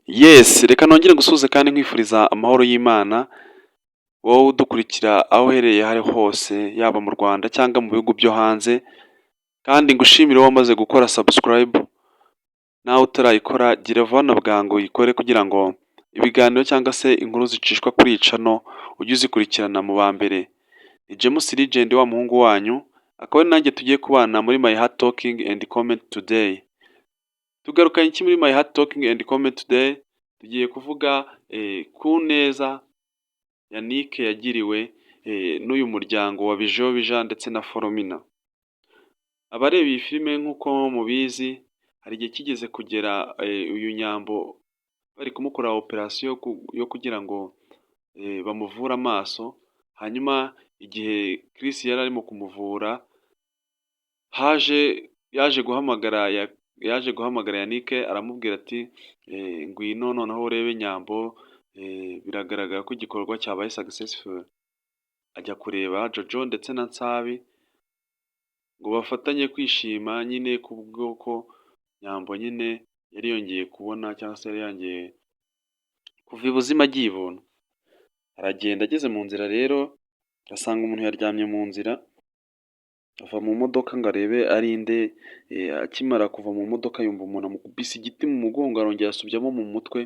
Yes, reka nongere gusuhuza kandi nkwifuriza amahoro y'Imana, wowe udukurikira aho uherereye aho ari hose, yaba mu Rwanda cyangwa mu bihugu byo hanze, kandi ngushimire wamaze gukora subscribe, nawe utarayikora gira vuba na bwangu uyikore kugira ngo ibiganiro cyangwa se inkuru zicishwa kuri iyi channel ujye uzikurikirana mu ba mbere. Ni James Legend wa muhungu wanyu, akaba ari nanjye tugiye kubana muri My Heart Talking and Comment today. Tugarukanye iki muri My Heart Talking and Comment today? Tugiye kuvuga ku neza Yannick yagiriwe n'uyu muryango wa Bijobija ndetse na Foromina. Abareba iyi filime nk'uko mubizi, hari igihe kigeze kugera uyu nyambo bari kumukora operation yo kugira ngo bamuvure amaso, hanyuma igihe Chris yari arimo kumuvura yaje guhamagara Yannick aramubwira ati ngwino noneho urebe nyambo, biragaragara ko igikorwa cyabaye successful. Ajya kureba Jojo ndetse na Nsabi ngo bafatanye kwishima nyine kubw'uko nyambo nyine yari yongeye kubona cyangwa se yari yongeye kuva ibuzima agiye ibuntu. Aragenda ageze mu nzira rero asanga umuntu yaryamye mu nzira, ava mu modoka ngo arebe ari nde. Akimara kuva mu modoka yumva umuntu amukubise igiti mu mugongo, arongera asubyamo mu mutwe,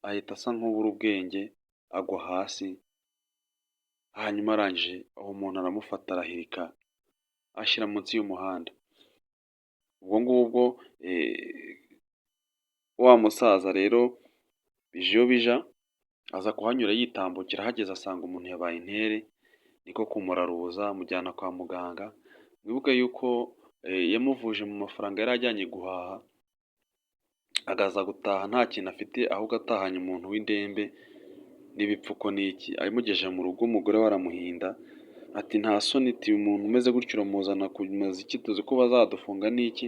ahita asa nk'ubura ubwenge agwa hasi. Hanyuma arangije aho umuntu aramufata arahirika ashyira munsi y'umuhanda. Ubwo ngubwo wa musaza rero Bijobija aza kuhanyura yitambukira, ahageze asanga umuntu yabaye intere, niko kumuraruza amujyana kwa muganga. Mwibuke yuko yamuvuje mu mafaranga yari ajyanye guhaha, agaza gutaha nta kintu afite, ahubwo atahanye umuntu w'indembe n'ibipfuko n'iki. Abimugejeje mu rugo umugore we aramuhinda ati nta soni, ati umuntu umeze gutyo uramuzana kumaza iki, tuzi ko bazadufunga n'iki.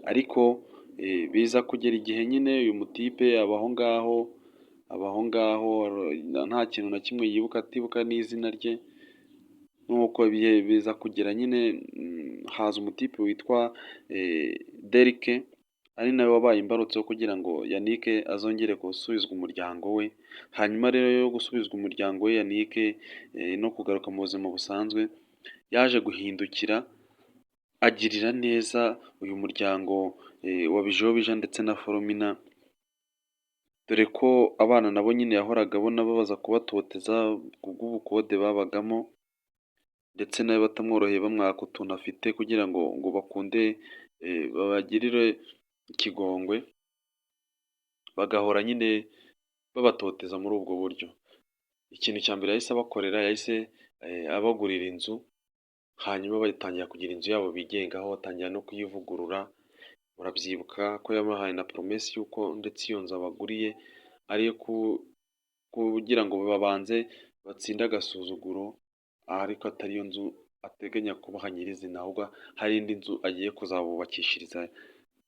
Ariko biza kugera igihe nyine uyu mutipe abaho ngaho nta kintu na kimwe yibuka, atibuka n'izina rye. Nuko biza kugera nyine haza umutipe witwa Derek, ari nawe wabaye imbarutso kugira ngo Yannick azongere gusubizwa umuryango we. Hanyuma rero yo gusubizwa umuryango we Yannick no kugaruka mu buzima busanzwe, yaje guhindukira agirira neza uyu muryango wa Bijobija ndetse na Foromina, dore ko abana nabo nyine yahoraga abona babaza kubatoteza kubw'ubukode babagamo, ndetse nawe batamworoheye bamwaka utuntu afite kugira ngo bakunde babagirire ikigongwe, bagahora nyine babatoteza muri ubwo buryo. Ikintu cya mbere yahise abakorera, yahise abagurira inzu, hanyuma batangira kugira inzu yabo bigengaho, batangira no kuyivugurura. Murabyibuka ko yabahaye na promesse y'uko ndetse iyo nzu abaguriye ari iyo kugira ngo babanze batsinde agasuzuguro, ariko atari yo nzu ateganya kubaha nyirizina, ahubwo hari indi nzu agiye kuzabubakishiriza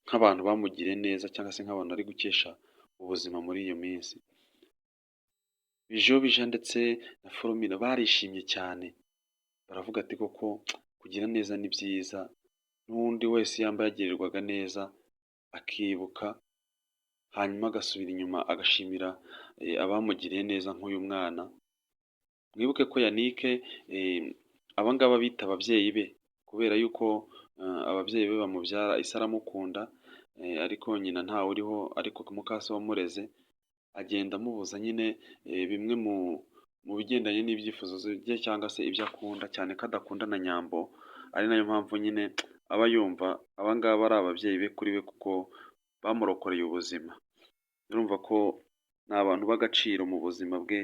nk'abantu bamugiriye neza cyangwa se nk'abantu ari gukesha ubuzima muri iyo minsi. Bijobija ndetse na Foromina barishimye cyane, baravuga ati koko kugira neza ni byiza, n'undi wese yamba yagirirwaga neza akibuka, hanyuma agasubira inyuma agashimira abamugiriye neza nk'uyu mwana. Mwibuke ko Yannick abangaba bita ababyeyi be, kubera yuko ababyeyi be bamubyara, ise aramukunda ariko nyina ntawe uriho, ariko mukase wamureze agenda amubuza nyine bimwe mu bigendanye n'ibyifuzo bye cyangwa se ibyo akunda, cyane ko adakunda na nyambo. Ari nayo mpamvu nyine aba yumva abangaba ari ababyeyi be kuri we, kuko bamurokoreye ubuzima. Urumva ko ni abantu b'agaciro mu buzima bwe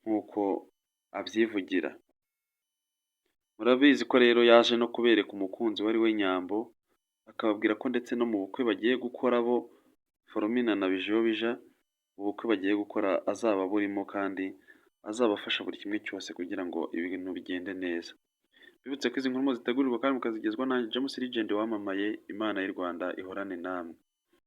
nk'uko abyivugira. Murabizi ko rero yaje no kubereka umukunzi wari we nyambo, akababwira ko ndetse no mu bukwe bagiye gukora bo Foromina na Bijobija, ubukwe bagiye gukora azaba burimo kandi azabafasha buri kimwe cyose kugira ngo ibintu bigende neza. Bibutse ko izi nkuru zitegurirwa kandi mukazigezwa na James Legend wamamaye. Imana y'u Rwanda ihorane namwe.